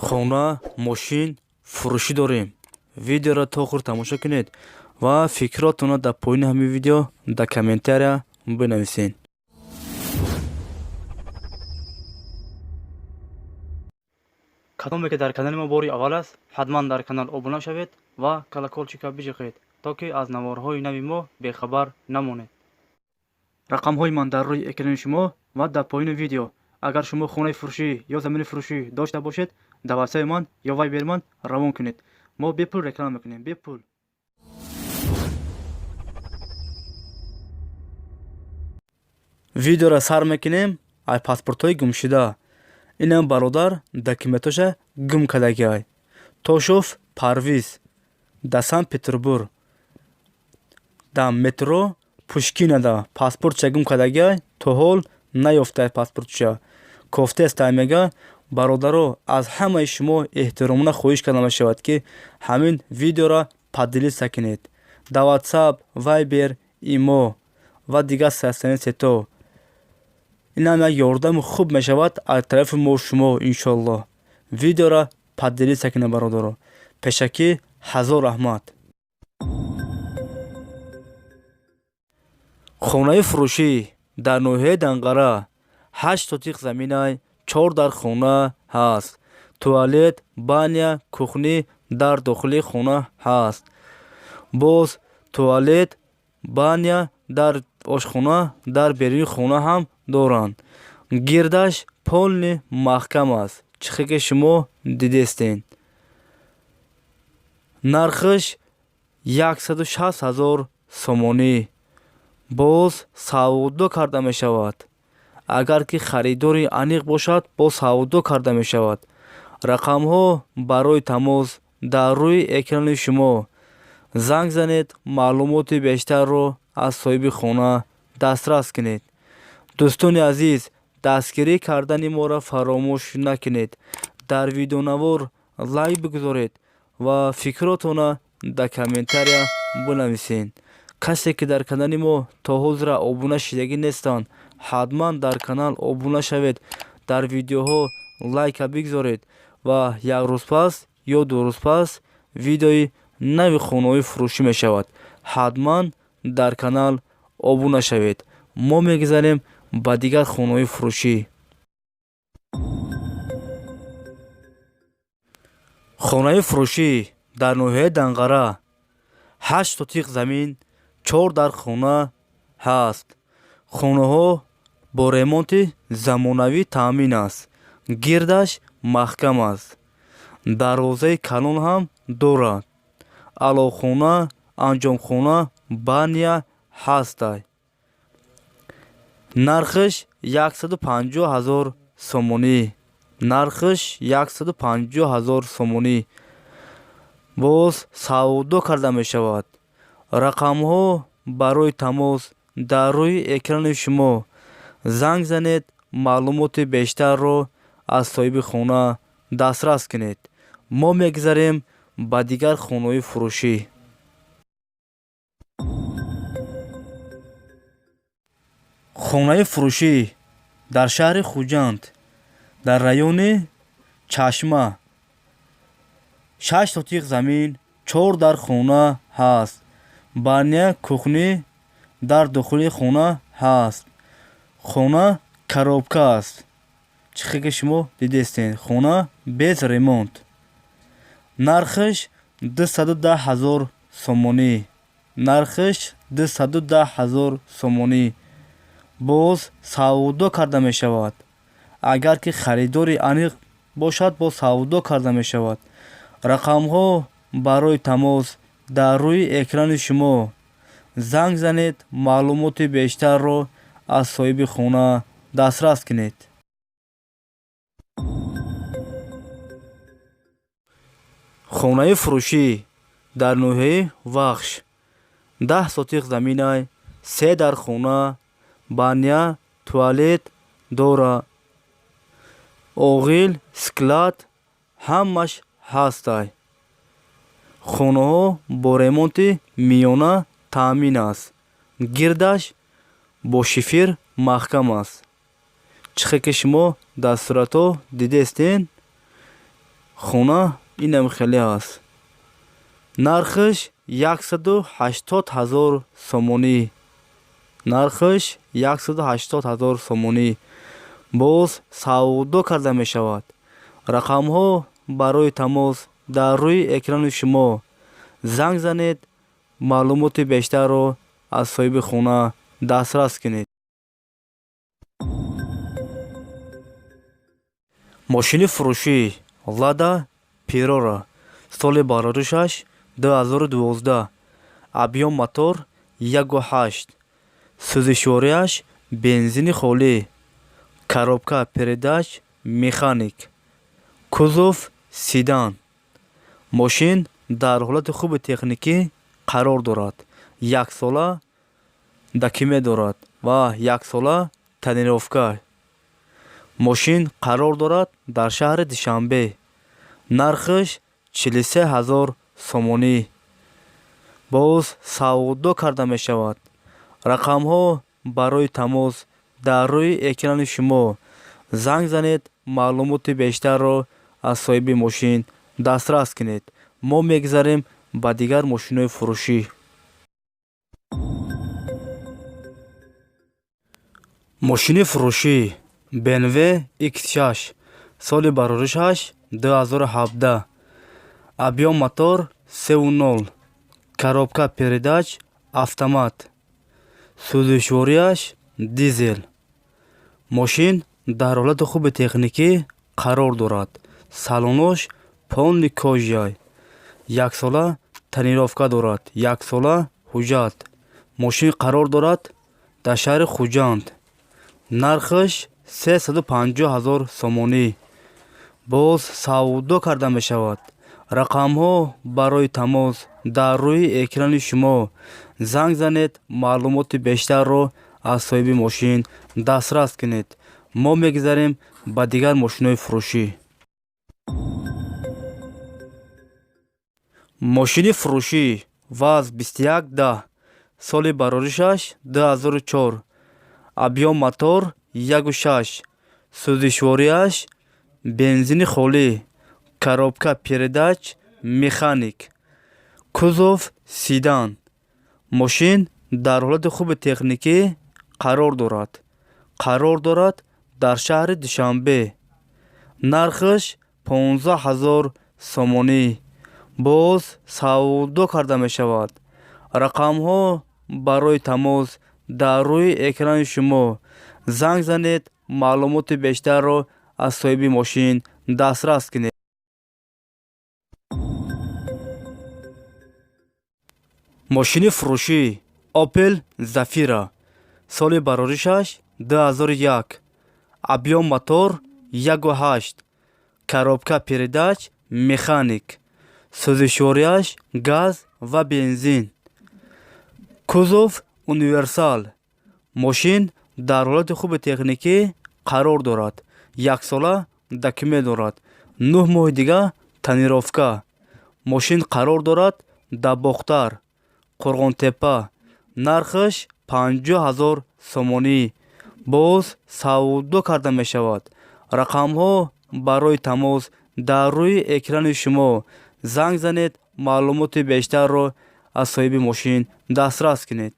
خونه، ماشین فروشی داریم. ویدیو را تا آخر تماشا کنید و فکراتون را در پایین همین ویدیو در کامنتاریا بنویسین. کدومی که در کانال ما باری اول است، حتما در کانال ابونه شوید و کلکلچیکا بجقید تا که از نوارهای نوی ما بخبر نمانید. رقم های من در روی اکران شما و در پایین ویدیو. اگر شما خانه فروشی یا زمین فروشی داشته باشید، در واتساپ من یا وایبر من روان کنید. ما بپول رکلام میکنیم، بپول. ویدیو را سر میکنیم. ای پاسپورت های گم شده. اینم برادر داکیومنتاش گم کردگی ای. توشوف پرویز در سنت پترزبورگ در مترو پوشکین دا پاسپورت چه گم کردگی ای. تو حال نیافته پاسپورت چه. کوفته است میگه برادرو از همه شما احترامونه خواهش کردم شود که همین ویدیو را پدیلی سکنید. در واتساپ، وایبر، ایمو و دیگر سیستم ستو. این هم یک یاردم خوب می شود از طرف ما شما انشالله. ویدیو را پدیلی سکنه برادرو. پشکی 1000 رحمت. خانه فروشی در نوحه دنقره 8 سوتیق زمین 4 در خانه هست. توالت، بانیا، کخنی در داخل خانه هست. باز توالت، بانیا در آشخانه در بیرون خانه هم دارند. گردش پولنی محکم است. چخی که شما دیدستین. نرخش 160,000 سومانی. باز سودو کرده می شود. اگر که خریداری انیق باشد باز سودو کرده می شود. رقم ها برای تماس در روی اکران شما. زنگ زنید معلومات بیشتر رو از صاحب خانه دسترس کنید. دوستان عزیز، دستگیری کردن ما را فراموش نکنید. در ویدیو نوار لایک بگذارید و فکراتون در کامنتاریا بنویسین. کسی که در کانال ما تا حاضر ابونه شدگی نیستند، حتما در کانال ابونه شوید. در ویدیوها لایک بگذارید و یک روز پس یا 2 روز پس ویدیوی نوی خانه فروشی می شود. حتما در کانال ابونه شوید. ما میگذاریم با دیگر خانه فروشی. خانه فروشی در نوحه دنقره 8 سوتیق زمین 4 در خانه هست. خانه ها با ремонт замонави таъмин аст. гирдаш маҳкам аст. дарвозаи калон ҳам дорад. алоқхона, анҷомхона, баня ҳастад. нархиш 150,000 сомонӣ. нархиш 150,000 сомонӣ. боз савдо карда мешавад. рақамҳо барои тамос дар рӯи экрани шумо. زنگ زنید معلومات بیشتر رو از صاحب خانه دسترس کنید. ما میگذاریم با دیگر خانه فروشی. خانه فروشی در شهر خوجند در رایون چشمه 6 سوتیق زمین 4 در خانه هست. بانیا کخنی در داخل خانه هست. خانه коробка аст. چخی که شما دیدستین. خانه без ремонт. нархиш 210,000 сомонӣ. нархиш 210,000 сомонӣ. боз савдо карда мешавад. агар ки харидори аниқ бошад боз савдо карда мешавад. рақамҳо барои тамос дар рӯи экрани шумо. занг занед маълумоти бештарро از صاحب خانه دسترس کنید. خانه فروشی در نوحه وخش 10 سوتیق زمین 3 در خانه بانیا توالت داره. اوغیل سکلات همش هستند. خانه ها با ремонт میانه تامین است. گردش با شیفر محکم است. چخی که شما در صورتو دیدستین. хона инам хеле аст. Нархаш 180,000 сомонӣ. Нархаш 180,000 сомонӣ. боз савдо карда мешавад. рақамҳо барои тамос дар рӯи экрани шумо. занг занед, маълумоти бештарро аз соҳиби хона дастрас кунед. мошини фурӯшӣ Лада Пирора, соли бароришаш 2012. Абъём мотор 1.8, сӯзишворияш бензини холӣ, коробка передач механик, кузов седан. мошин дар ҳолати хуби техникӣ қарор дорад. 1 сола документ дорад ва 1 сола тонировка. мошин қарор дорад дар шаҳри Душанбе. нархаш 43,000 сомонӣ. боз савдо карда мешавад. рақамҳо барои тамос дар рӯи экрани шумо. занг занед, маълумоти бештарро аз соҳиби мошин дастрас кунед. мо мегузарем ба дигар мошинҳои фурӯшӣ. мошини фурӯшӣ BMW X6, соли бароришаш 2017. Абъём мотор 3.0, коробка передач автомат, сӯзишворияш дизел. мошин дар ҳолати хуби техникӣ қарор дорад. салонош полни кожаи. 1 сола тонировка дорад. 1 сола ҳуҷҷат. мошин қарор дорад дар шаҳри Хуҷанд. нархаш 350,000 сомонӣ. боз савдо карда мешавад. рақамҳо барои тамос дар рӯи экрани шумо. занг занед, маълумоти бештарро аз соҳиби мошин дастрас кунед. мо мегузарем ба дигар мошинҳои фурӯшӣ. мошини фурӯшӣ ВАЗ-2110, соли бароришаш 2004. Абъём мотор 1.6, сӯзишворияш бензини холӣ, коробка передач механик, кузов седан. мошин дар ҳолати хуби техникӣ қарор дорад. қарор дорад дар шаҳри Душанбе. нархаш 15,000 сомонӣ. боз савдо карда мешавад. рақамҳо барои тамос дар рӯи экрани шумо. занг занед, маълумоти бештарро аз соҳиби мошин дастрас кунед. мошини фурӯшӣ Opel Zafira, соли бароришаш 2001. Абъём мотор 1.8, коробка передач механик, сӯзишворияш газ ва бензин, кузов универсал. мошин дар ҳолати хуби техникӣ қарор дорад. 1 сола документ дорад. 9 моҳи дига тонировка. мошин қарор дорад дар Бохтар, Қурғонтепа. нархаш 50,000 сомонӣ. боз савдо карда мешавад. рақамҳо барои тамос дар рӯи экрани шумо. занг занед, маълумоти бештарро аз соҳиби мошин дастрас кунед.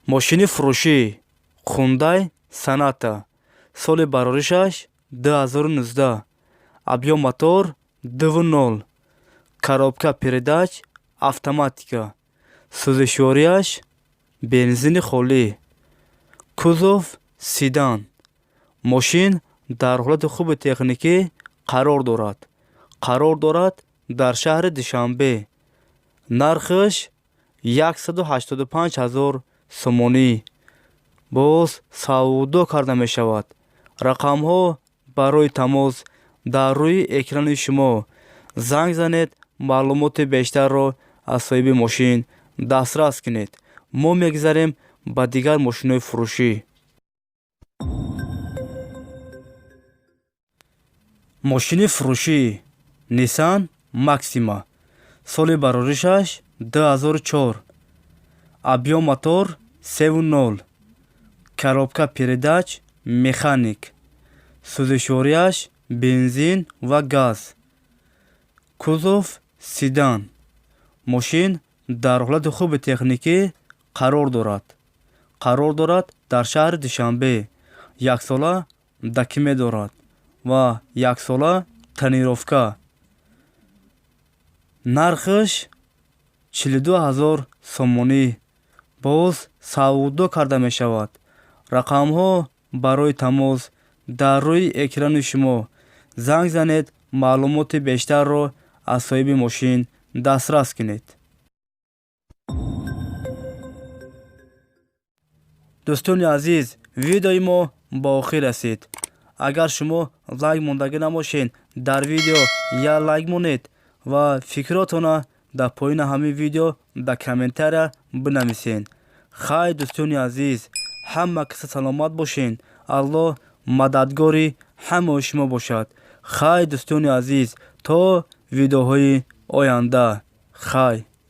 мошини фурӯшӣ Hyundai Sonata, соли бароришаш 2019. Абъём мотор 2.0, коробка передач автоматика, сӯзишворияш бензини холӣ, кузов седан. мошин дар ҳолати хуби техникӣ қарор дорад. қарор дорад дар шаҳри Душанбе. нархаш 185,000 сомонӣ. боз савдо карда мешавад. рақамҳо барои тамос дар рӯи экрани шумо. занг занед, маълумоти бештарро аз соҳиби мошин дастрас кунед. мо мегузарем ба дигар мошинҳои фурӯшӣ. мошини фурӯшӣ Nissan Maxima, соли бароришаш 2004. Абъём мотор 3.0, коробка передач механик, сӯзишвориаш бензин ва газ. кузов седан. мошин дар ҳолати хуби техникӣ қарор дорад дар шаҳри Душанбе. яксола дакиме дорад ва яксола тонировка. нархаш 42000 сомонӣ. боз савдо карда мешавад. рақамҳо барои тамос дар рӯи экрани шумо. занг занед, маълумоти бештарро аз соҳиби мошин дастрас кунед. дӯстони азиз, видеои мо ба охир расид. агар шумо лайк мондагӣ намошед, дар видео як лайк монед ва фикротона дар поини ҳамин видео дар комментария бинависед. хай дӯстони азиз, ҳама каса саломат бошед. аллоҳ мададгори ҳамаи шумо бошад. хай дӯстони азиз, то видеоҳои оянда. хай.